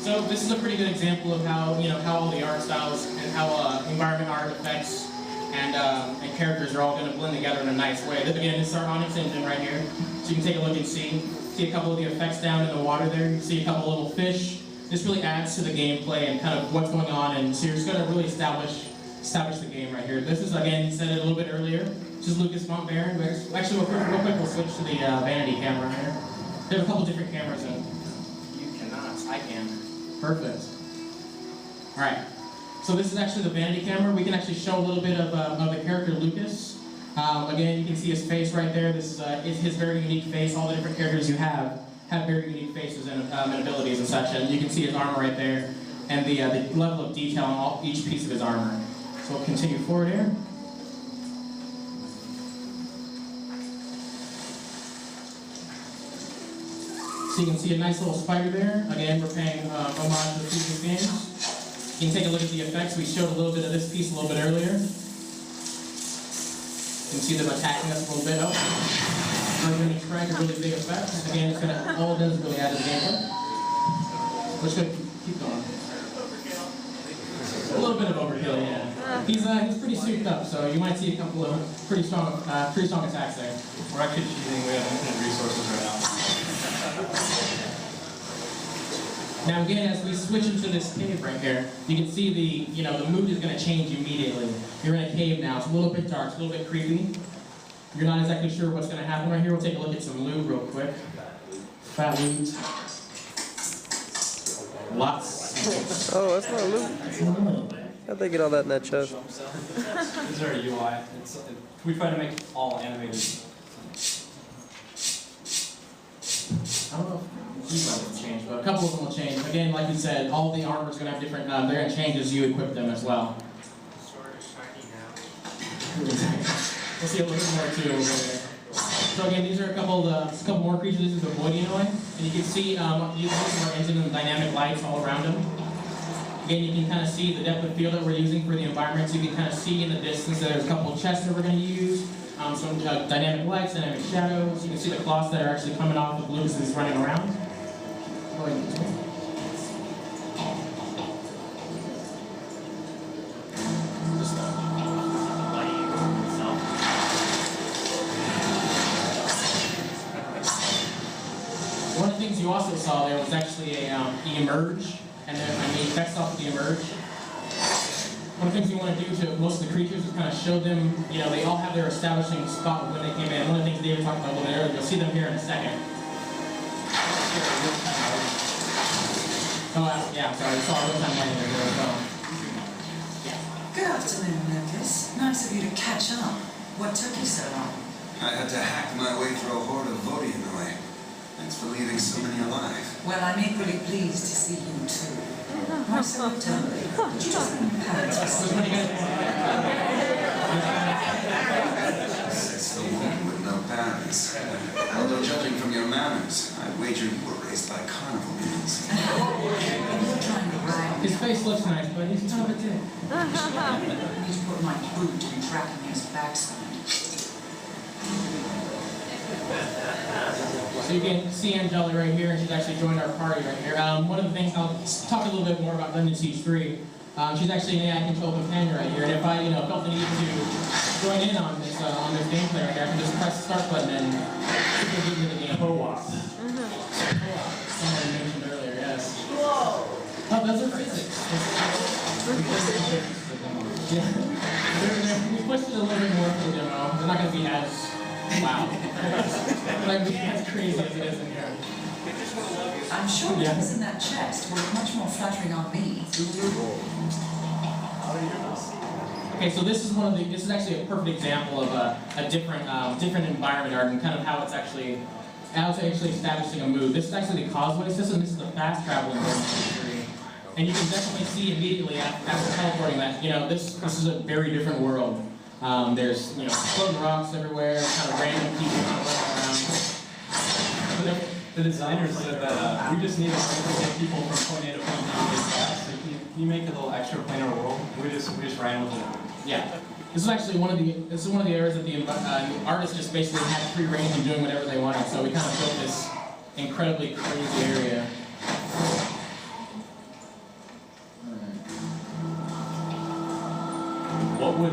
So this is a pretty good example of how, you know, how all the art styles and how environment art effects and characters are all going to blend together in a nice way. Again, this is our Onyx engine right here. So you can take a look and see a couple of the effects down in the water there. You can see a couple little fish. This really adds to the gameplay and kind of what's going on, and so you're just going to really establish the game right here. This is, again, said it a little bit earlier. This is Lucas Montbaron. Actually, real quick, we'll switch to the vanity camera here. They have a couple different cameras in. You cannot. I can. Perfect. All right. So this is actually the vanity camera. We can actually show a little bit of the character Lucas. Again, you can see his face right there. This is his very unique face. All the different characters you have very unique faces and abilities and such. And you can see his armor right there and the level of detail on each piece of his armor. So we'll continue forward here. So you can see a nice little spider there. Again, we're paying homage to the previous games. You can take a look at the effects. We showed a little bit of this piece a little bit earlier. You can see them attacking us a little bit. We're going to try a really big effect. Again, it's gonna, all it does is really add to the gameplay. We're just going to keep going. A little bit of overkill, yeah. He's pretty souped up, so you might see a couple of pretty strong attacks there. We're actually cheating. We have infinite resources right now. Now again, as we switch into this cave right here, you can see the mood is going to change immediately. You're in a cave now. It's a little bit dark. It's a little bit creepy. You're not exactly sure what's going to happen right here. We'll take a look at some loot real quick. Fat loot. Lots. Oh, that's not loot. How'd they get all that in that chest? These are UI. We try to make it all animated. I don't know if these will change, but a couple of them will change. Again, like we said, all the armor is going to have different, they're going to change as you equip them as well. We'll see a little bit more too over there. So again, these are a couple more creatures. This is the Voidinoid, and you can see these are engine and dynamic lights all around them. Again, you can kind of see the depth of field that we're using for the environment. So you can kind of see in the distance that there's a couple of chests that we're going to use. Some dynamic lights, dynamic shadows. You can see the cloths that are actually coming off of Lucas as he's running around. Go ahead and continue. One of the things you also saw there was actually the emerge, and the effects off of the emerge. One of the things you want to do to most of the creatures is kind of show them, they all have their establishing spot when they came in. One of the things David talked about a little bit earlier, you'll see them here in a second. Oh, yeah, sorry, I saw a real-time lighting there as well. Good afternoon, Lucas. Nice of you to catch up. What took you so long? I had to hack my way through a horde of Voidinoid. Thanks for leaving so many alive. Well, I'm equally pleased to see you too. Why so totally? Did you just bring your parents for something? Says the woman with no parents. Although judging from your manners, I wager you were raised by carnival means. And you're trying to brag. His face looks nice, but he's kind of a dick. I need to put my boot in tracking his backside. So you can see Angela right here, and she's actually joined our party right here. One of the things, I'll talk a little bit more about Dungeon Siege 3. She's actually an AI control companion right here, and if I felt the need to join in on this gameplay right here, I can just press the start button and get into the game. Co-op. Someone mentioned earlier, yes. Whoa! Oh, those are physics. Yeah. We pushed it a little bit more for the demo. They're not going to be as wow. As crazy as it is in here. I'm sure what's in that chest will look much more flattering on me. Okay, so this is actually a perfect example of a different environment art and kind of how it's actually establishing a mood. This is actually the causeway system. This is the fast travel in Dungeon Siege 3. And you can definitely see immediately after teleporting that this is a very different world. There's floating rocks everywhere, kind of random people kind of running around. The designers said that we just need a way to get people from point A to point B really fast. So can you make a little extra planar world? We just ran with it. Yeah. This is actually one of the areas that the artists just basically had free reign in doing whatever they wanted. So we kind of built this incredibly crazy area.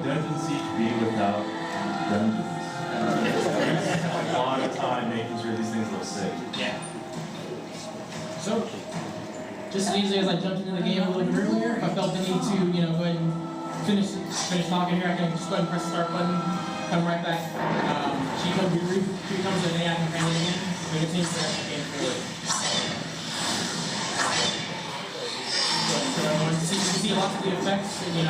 would Dungeon Siege be without dungeons? A lot of time making sure these things look sick. Yeah. So, just as easily as I jumped into the game a little bit earlier, if I felt the need to, go ahead and finish talking here, I can just go ahead and press the start button, come right back. Chico becomes an AI companion again. We continue to press the game forward. So, you see lots of the effects, and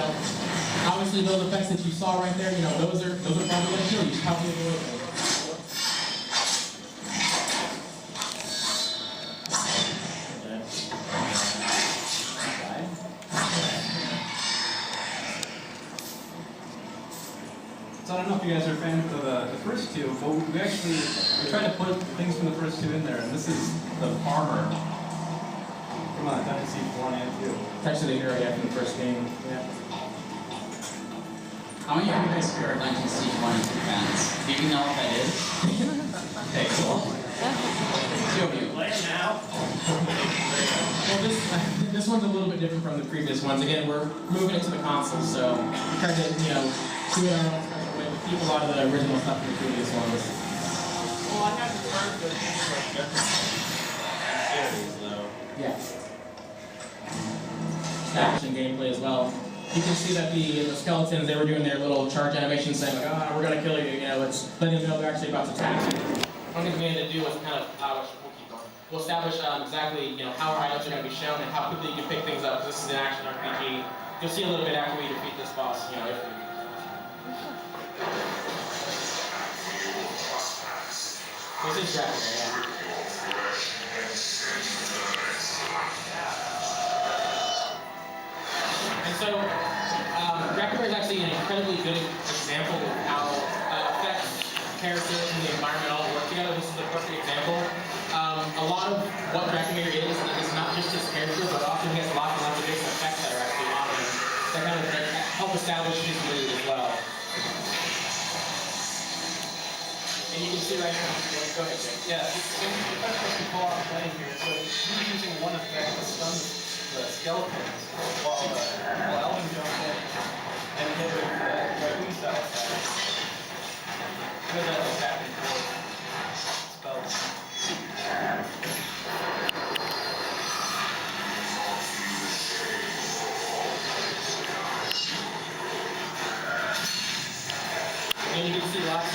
obviously those effects that you saw right there, those are probably going to kill you. Probably avoid them. So I don't know if you guys are fans of the first two, but we tried to put things from the first two in there, and this is the farmer from Dungeon Siege 1 and 2. It's actually the hero from the first game. Yeah. How many of you guys here are Dungeon Siege 1 and 2 fans? Do you know what that is? Okay, cool. Two of you. Well, this one's a little bit different from the previous ones. Again, we're moving it to the console, so we tried to, do it our own special way, but keep a lot of the original stuff from the previous ones. Well, I have to turn to different series, though. Yeah. Action gameplay as well. You can see that the skeletons, they were doing their little charge animation saying like, we're gonna kill you, it's letting them know they're actually about to attack you. One thing we had to do was kind of, we'll keep going. We'll establish exactly, how our items are gonna be shown and how quickly you can pick things up, because this is an action RPG. You'll see a little bit after we defeat this boss, if we... This is Dracula, yeah. And so, Dracula is actually an incredibly good example of how effects, characters, and the environment all work together. This is a perfect example. A lot of what Dracula is not just his character, but often he has lots and lots of different effects that are actually on him that kind of help establish his mood as well. And you can see right now, go ahead, Jake. Yeah, when the effect was pull off playing here, so he's using one effect to stun the skeletons while Alvin jumps in and hit with the raccoon style attack. With that back and forth spells. And you can see lots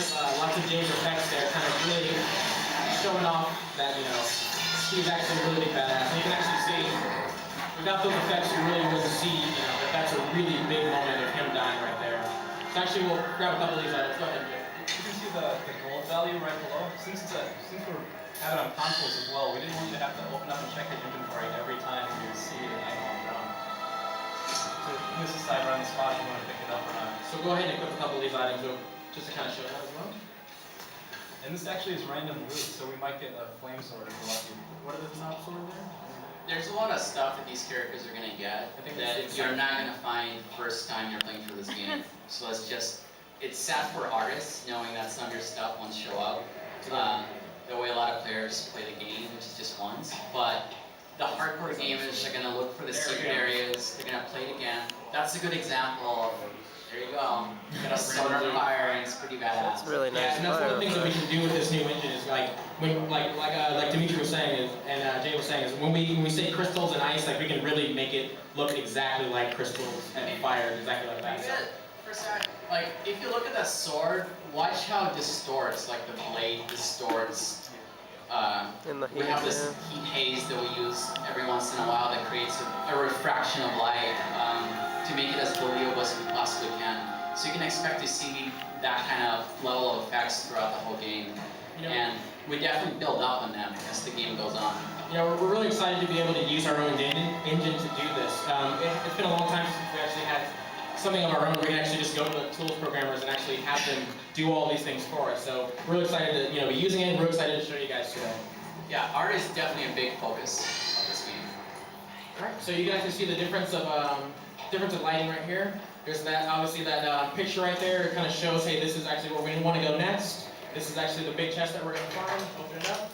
of James effects there, kind of really showing off that he's actually a really big badass. And you can actually see, without those effects, you really wouldn't see that that's a really big moment of him dying right there. So actually, we'll grab a couple of these items. Go ahead, Jake. You can see the gold value right below. Since we're having it on consoles as well, we didn't want you to have to open up and check your inventory every time you see an item on the ground. So you just decide right on the spot if you want to pick it up or not. So go ahead and equip a couple of these items just to kind of show that as well. And this actually is random loot, so we might get a flame sword if we're lucky. What are the top sword there? There's a lot of stuff that these characters are going to get that you're not going to find first time you're playing through this game. So it's sad for artists knowing that some of your stuff won't show up. The way a lot of players play the game, which is just once. But the hardcore gamers are going to look for the secret areas, they're going to play it again. That's a good example of, there you go, you got a sword of fire and it's pretty badass. It's really nice. Yeah, and that's one of the things that we can do with this new engine is like Dimitri was saying and Jay was saying is when we say crystals and ice, like we can really make it look exactly like crystals and fire, exactly like that. For a sec, like if you look at that sword, watch how it distorts, like the blade distorts. In the We have this heat haze that we use every once in a while that creates a refraction of light to make it as believable as we possibly can. So you can expect to see that kind of level of effects throughout the whole game. And we definitely build up on them as the game goes on. We're really excited to be able to use our own engine to do this. It's been a long time since we actually had something of our own. We can actually just go to the tools programmers and actually have them do all these things for us. So we're really excited to be using it, and we're excited to show you guys today. Yeah, art is definitely a big focus of this game. Alright, so you guys can see the difference of lighting right here. There's that, obviously that picture right there. It kind of shows, hey, this is actually where we want to go next. This is actually the big chest that we're going to find. Open it up.